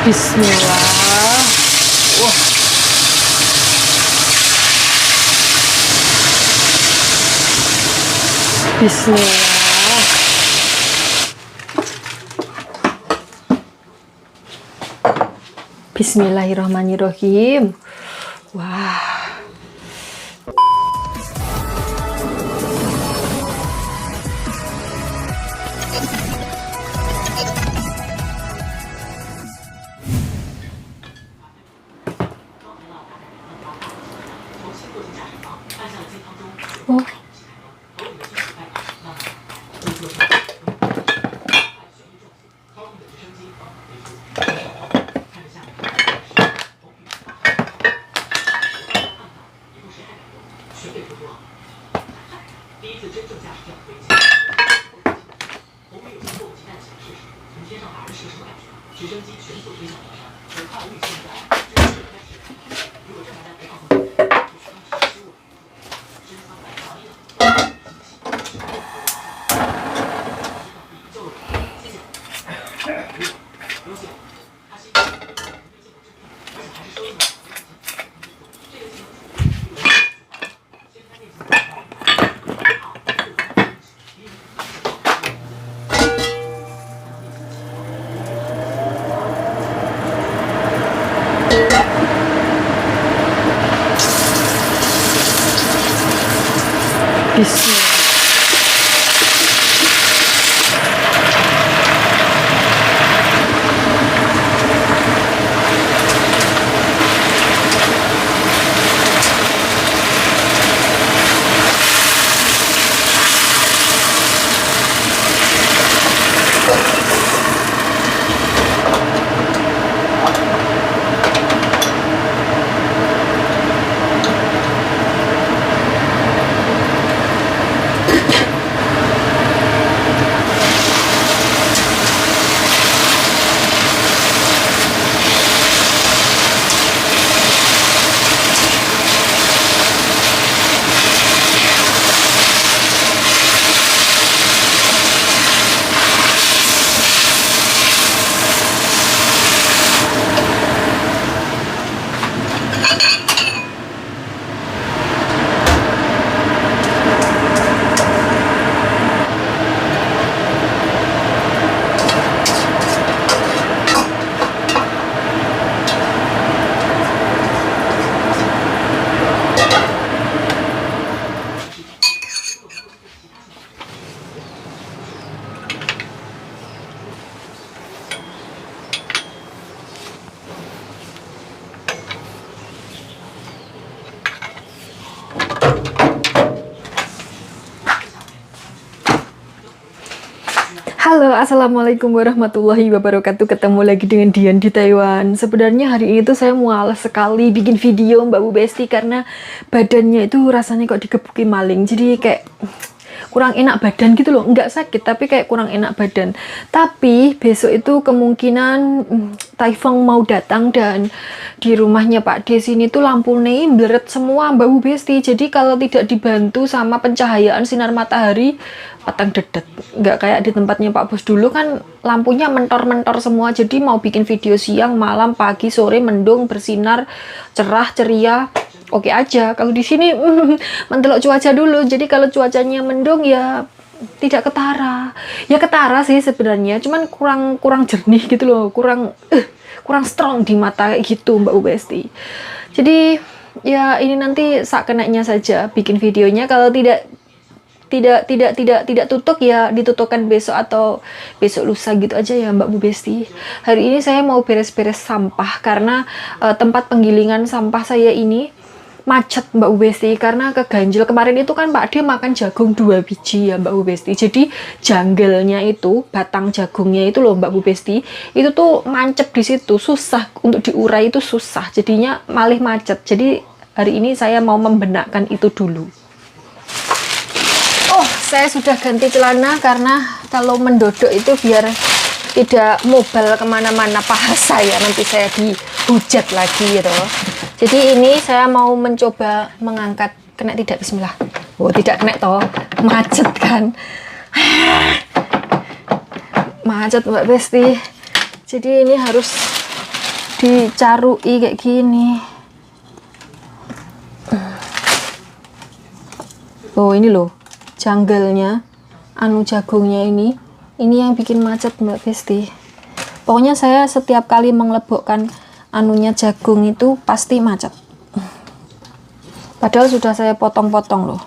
Bismillah. Wah. Bismillah. Bismillahirrahmanirrahim. Wah. Oh. Bismillah. Halo, assalamualaikum warahmatullahi wabarakatuh. Ketemu lagi dengan Dian di Taiwan. Sebenarnya hari ini tuh saya mualas sekali bikin video Mbak Bu Besti karena badannya itu rasanya kok digebukin maling. Jadi kayak kurang enak badan gitu loh. Nggak sakit tapi kayak kurang enak badan. Tapi besok itu kemungkinan Taifeng mau datang dan di rumahnya Pak Des ini tuh lampu nih bleret semua Mbak Bu Besti. Jadi kalau tidak dibantu sama pencahayaan sinar matahari patang dedet, nggak kayak di tempatnya Pak Bos dulu kan lampunya mentor-mentor semua. Jadi mau bikin video siang, malam, pagi, sore mendung, bersinar, cerah, ceria, oke aja. Kalau di sini mentelok cuaca dulu. Jadi kalau cuacanya mendung ya tidak ketara. Ya ketara sih sebenarnya, cuman kurang jernih gitu loh, kurang strong di mata kayak gitu Mbak Besti. Jadi ya ini nanti sak kenanya saja bikin videonya. Kalau tidak tutup ya ditutupkan besok atau besok lusa gitu aja ya Mbak Bu Besti. Hari ini saya mau beres-beres sampah karena tempat penggilingan sampah saya ini macet Mbak Bu Besti karena keganjil. Kemarin itu kan Pak Ade makan jagung 2 biji ya Mbak Bu Besti. Jadi janggelnya itu, batang jagungnya itu loh Mbak Bu Besti, itu tuh mancep di situ, susah untuk diurai, itu susah. Jadinya malih macet. Jadi hari ini saya mau membenakkan itu dulu. Saya sudah ganti celana karena kalau mendodok itu biar tidak mobile kemana-mana paha saya, nanti saya dihujat lagi gitu. Jadi ini saya mau mencoba mengangkat, kena tidak? Bismillah. Oh tidak kena toh, macet kan. Macet Mbak Besti. Jadi ini harus dicarui kayak gini. Oh ini loh janggalnya anu jagungnya ini yang bikin macet Mbak Besti. Pokoknya saya setiap kali menglebokkan anunya jagung itu pasti macet, padahal sudah saya potong-potong loh.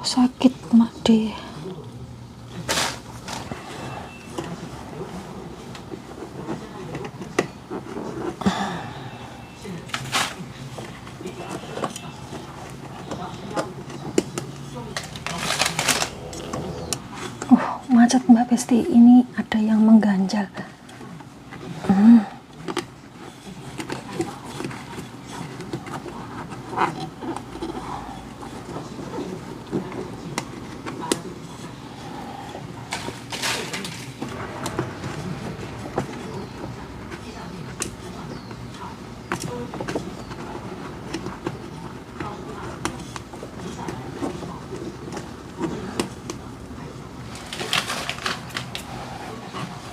Sakit Mak De. Macet Mbak Besti, ini ada yang mengganjal.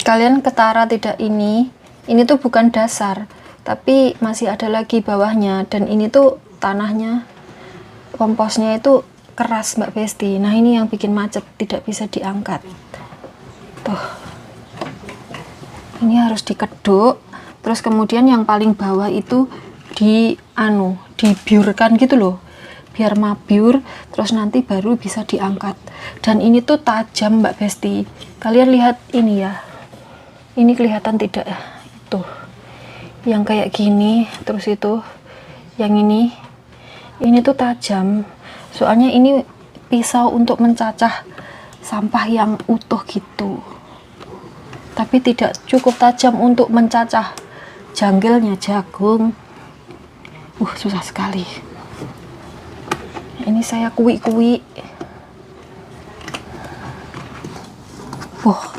Kalian ketara tidak ini tuh bukan dasar, tapi masih ada lagi bawahnya, dan ini tuh tanahnya, komposnya itu keras Mbak Besti. Nah ini yang bikin macet, tidak bisa diangkat. Tuh, ini harus dikeduk, terus kemudian yang paling bawah itu dibiurkan gitu loh, biar mabiur, terus nanti baru bisa diangkat. Dan ini tuh tajam Mbak Besti, kalian lihat ini ya. Ini kelihatan tidak? Itu yang kayak gini, terus itu yang ini tuh tajam. Soalnya ini pisau untuk mencacah sampah yang utuh gitu, tapi tidak cukup tajam untuk mencacah janggelnya jagung. Susah sekali. Ini saya kuik-kuik.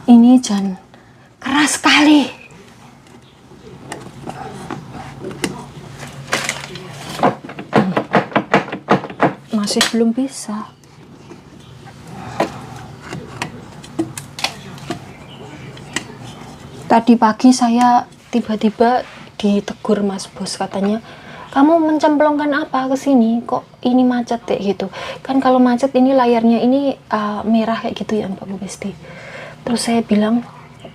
Ini keras sekali. Masih belum bisa. Tadi pagi saya tiba-tiba ditegur Mas Bos, katanya, kamu mencemplungkan apa ke sini? Kok ini macet deh gitu. Kan kalau macet ini layarnya ini merah kayak gitu ya Mbak Bu Besti. Terus saya bilang,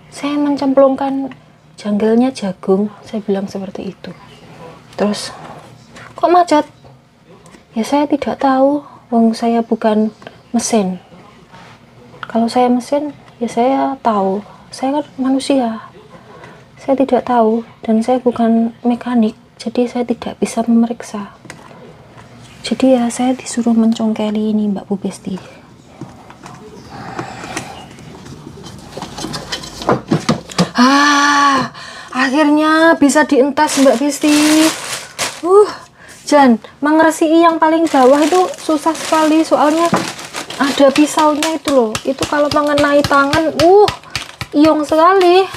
saya mencemplungkan janggelnya jagung, saya bilang seperti itu. Terus, kok macet? Ya saya tidak tahu, wong saya bukan mesin. Kalau saya mesin, ya saya tahu. Saya kan manusia, saya tidak tahu, dan saya bukan mekanik, jadi saya tidak bisa memeriksa. Jadi ya saya disuruh mencongkeli ini Mbak Bu Besti. Akhirnya bisa dientas Mbak Besti. Jan, mengresi yang paling bawah itu susah sekali, soalnya ada pisaunya itu loh. Itu kalau mengenai tangan, iong sekali.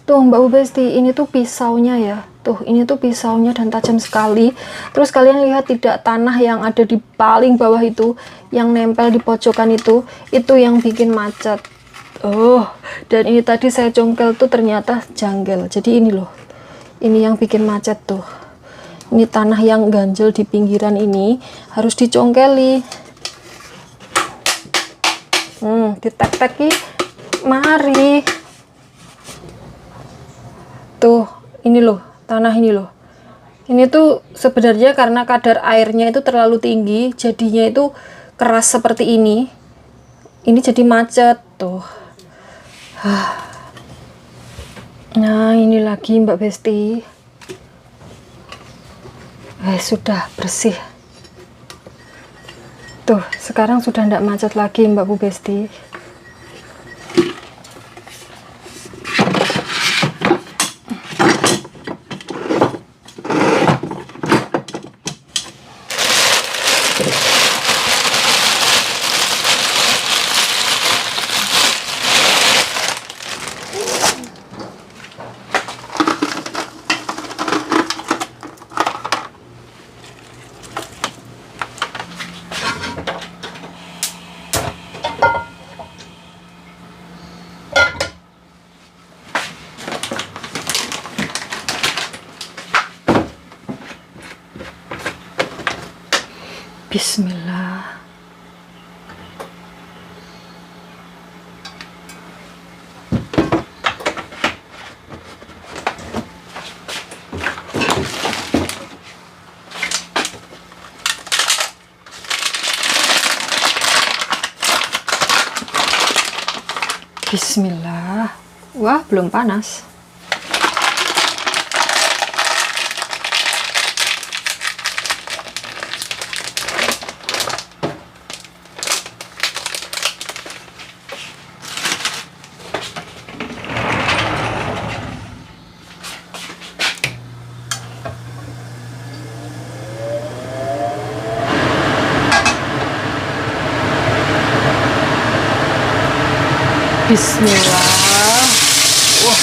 Tuh Mbak Bu Besti, ini tuh pisaunya ya. Tuh, ini tuh pisaunya dan tajam sekali. Terus kalian lihat tidak, tanah yang ada di paling bawah itu, yang nempel di pojokan itu yang bikin macet. Dan ini tadi saya congkel tuh ternyata janggal. Jadi ini loh, ini yang bikin macet tuh. Ini tanah yang ganjel di pinggiran ini harus dicongkeli. Ditek-teki, mari. Tuh, ini loh, tanah ini loh. Ini tuh sebenarnya karena kadar airnya itu terlalu tinggi, jadinya itu keras seperti ini. Ini jadi macet tuh. Nah ini lagi Mbak Besti. Sudah bersih. Tuh sekarang sudah tidak macet lagi Mbak Bu Besti. Bismillah. Bismillah. Wah, belum panas. Bismillah. Wah.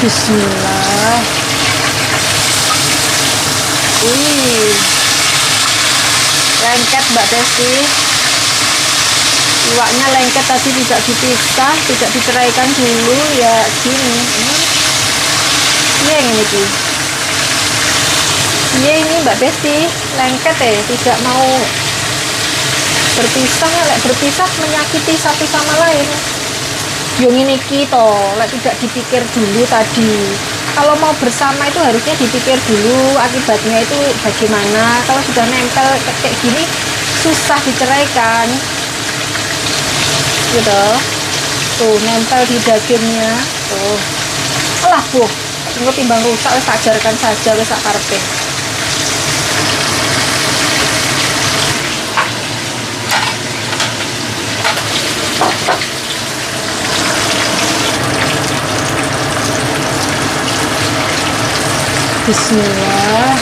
Bismillah. Wih. Lengket Mbak Desi. Iwaknya lengket tadi tidak dipisah, tidak diceraikan dulu ya gini. Iya ini Mbak Besti lengket tidak mau berpisah, lek berpisah menyakiti satu sama lain. Yang ini kita lek tidak dipikir dulu tadi. Kalau mau bersama itu harusnya dipikir dulu akibatnya itu bagaimana. Kalau sudah nempel kayak gini susah diceraikan. Gitu. Tuh nempel di dagingnya. Tuh. Alah buh. Engko timbang rusak wis ajarkan saja wis sak karepe. Bismillah.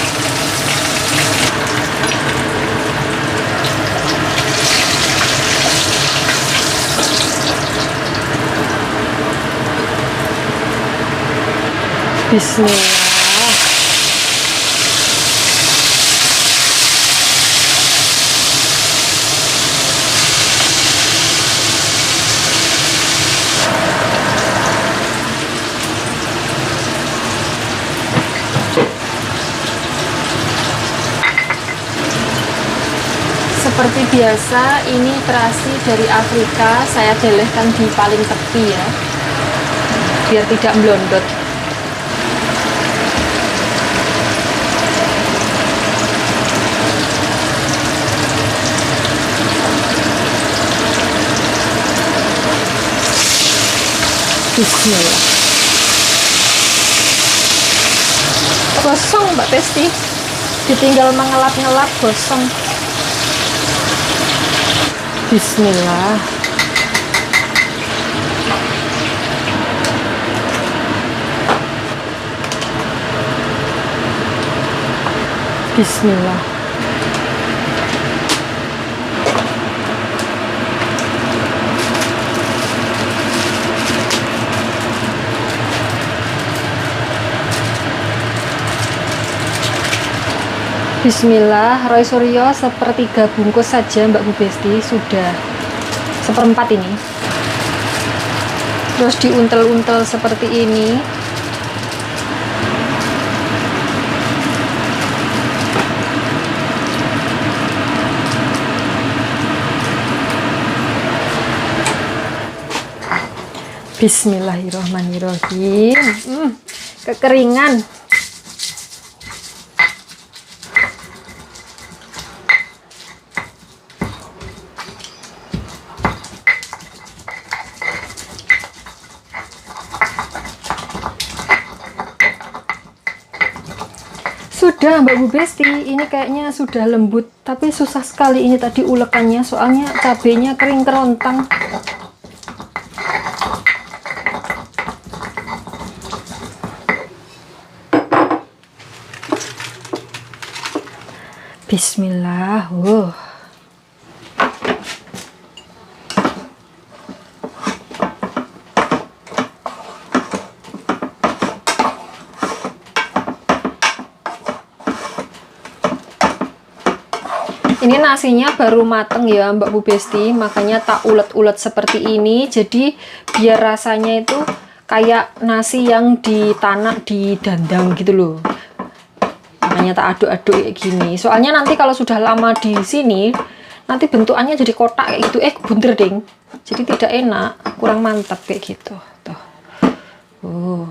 Bismillah. Seperti biasa, ini terasi dari Afrika saya delehkan di paling tepi ya, biar tidak melondot. Bismillah. Gosong Mbak Besti, ditinggal mengelap-ngelap gosong. Bismillah. Bismillah. Bismillah. Roy Suryo sepertiga bungkus saja Mbak Bu Besti, sudah seperempat ini. Terus diuntel-untel seperti ini. Bismillahirrahmanirrahim. Kekeringan. Sudah Mbak Bu Besti, ini kayaknya sudah lembut, tapi susah sekali ini tadi ulekannya, soalnya cabenya kering kerontang. Bismillah. Ini nasinya baru mateng ya Mbak Bu Besti, makanya tak ulet-ulet seperti ini. Jadi biar rasanya itu kayak nasi yang ditanak di dandang gitu loh. Makanya tak aduk-aduk kayak gini. Soalnya nanti kalau sudah lama di sini, nanti bentukannya jadi kotak kayak gitu. Bunder ding. Jadi tidak enak, kurang mantap kayak gitu. Tuh.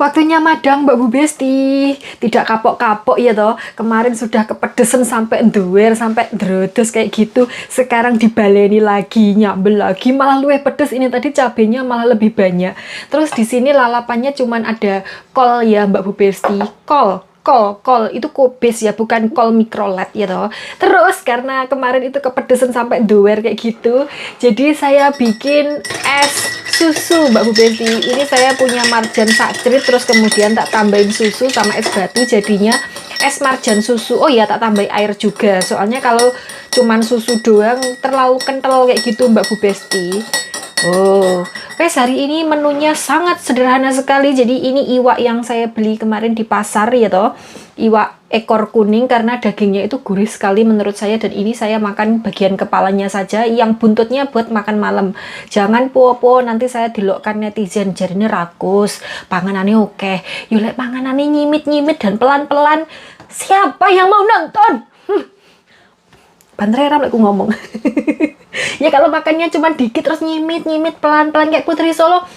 Waktunya madang Mbak Bu Besti, tidak kapok-kapok ya toh. Kemarin sudah kepedesan sampai nduwer, sampai dredes kayak gitu. Sekarang dibaleni lagi, nyambel lagi, malah luwih pedes. Ini tadi cabenya malah lebih banyak. Terus di sini lalapannya cuman ada kol ya Mbak Bu Besti, kol itu kobis ya, bukan kol mikrolet ya toh. Terus karena kemarin itu kepedesan sampai doer kayak gitu, jadi saya bikin es susu Mbak Bu Besti. Ini saya punya marjan sakrit, terus kemudian tak tambahin susu sama es batu, jadinya es marjan susu. Oh ya, tak tambahin air juga, soalnya kalau cuman susu doang terlalu kental kayak gitu Mbak Bu Besti. Guys, hari ini menunya sangat sederhana sekali. Jadi ini iwak yang saya beli kemarin di pasar ya toh. Iwak ekor kuning, karena dagingnya itu gurih sekali menurut saya. Dan ini saya makan bagian kepalanya saja, yang buntutnya buat makan malam. Jangan popo, nanti saya dilokkan netizen jarine rakus. Panganannya oke. Yulek panganannya nyimit-nyimit dan pelan-pelan. Siapa yang mau nonton? Banteran aku ngomong. Ya kalau makannya cuma dikit terus nyimit pelan-pelan kayak Putri Solo,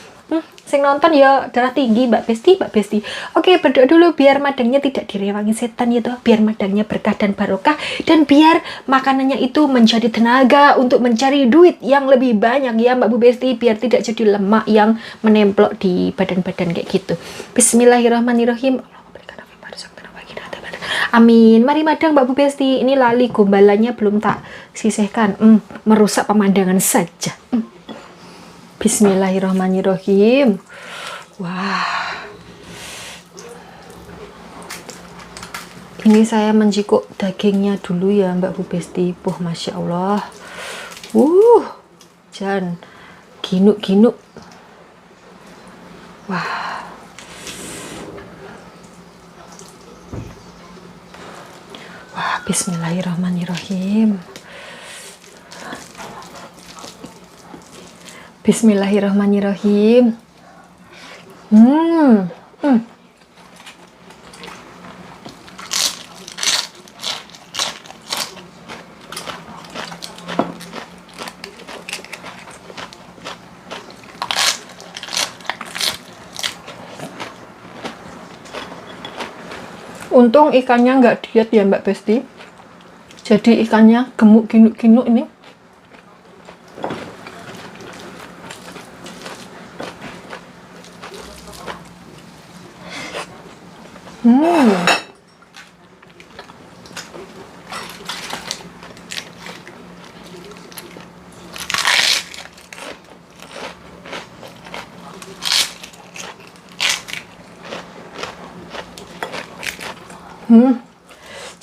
sing nonton ya darah tinggi Mbak Besti. Oke, berdoa dulu biar madangnya tidak direwangi setan gitu, biar madangnya berkah dan barokah, dan biar makanannya itu menjadi tenaga untuk mencari duit yang lebih banyak ya Mbak Bu Besti, biar tidak jadi lemak yang menemplok di badan-badan kayak gitu. Bismillahirrahmanirrahim. Amin. Mari madang Mbak Bu Besti. Ini lali gombalannya belum tak sisihkan. Merusak pemandangan saja. Bismillahirrahmanirrahim. Wah. Ini saya mencikuk dagingnya dulu ya Mbak Bu Besti. Masya Allah. Jan ginuk-ginuk. Wah. Bismillahirrahmanirrahim. Bismillahirrahmanirrahim. Untung ikannya nggak diet ya Mbak Besti. Jadi ikannya gemuk ginuk-ginuk ini.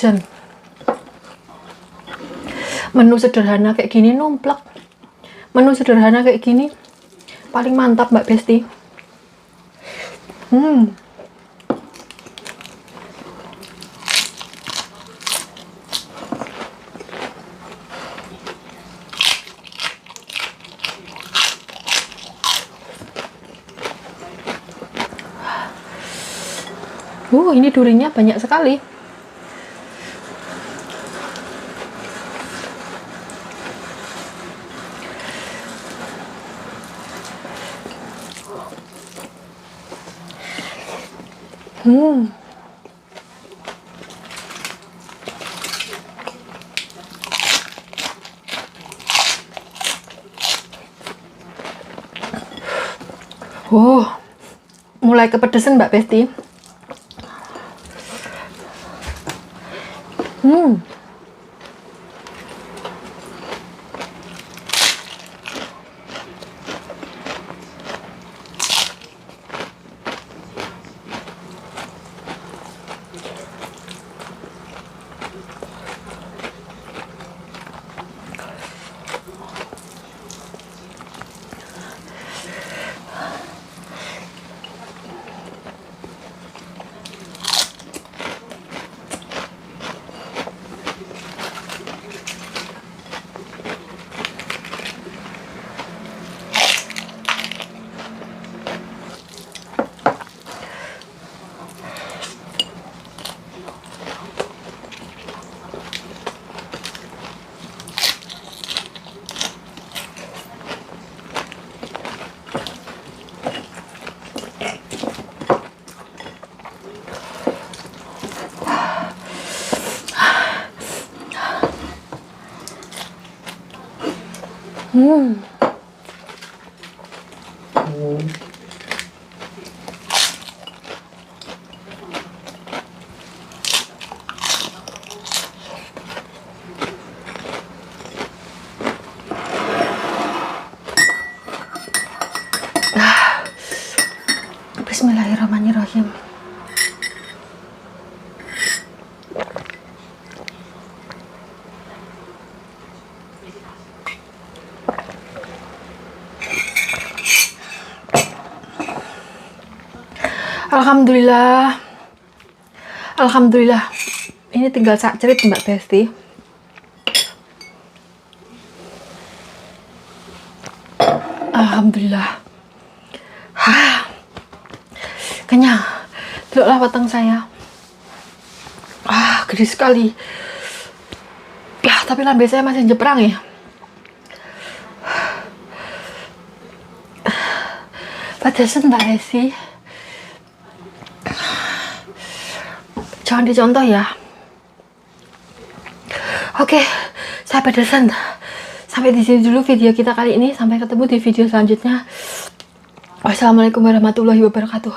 Jan, menu sederhana kayak gini numplak. Menu sederhana kayak gini paling mantap Mbak Besti. Ini durinya banyak sekali. Mulai kepedesan Mbak Besti. Hmm. Bismillahirrahmanirrahim. Alhamdulillah. Alhamdulillah. Ini tinggal sak cerit Mbak Besti. Alhamdulillah. Kenyang. Deloklah batang saya. Gede sekali. Ya, tapi lambe saya masih jeprang ya. Pedesan Mbak Besti. Jangan dicontoh ya. Oke, saya pedesan. Sampai di sini dulu video kita kali ini. Sampai ketemu di video selanjutnya. Wassalamualaikum warahmatullahi wabarakatuh.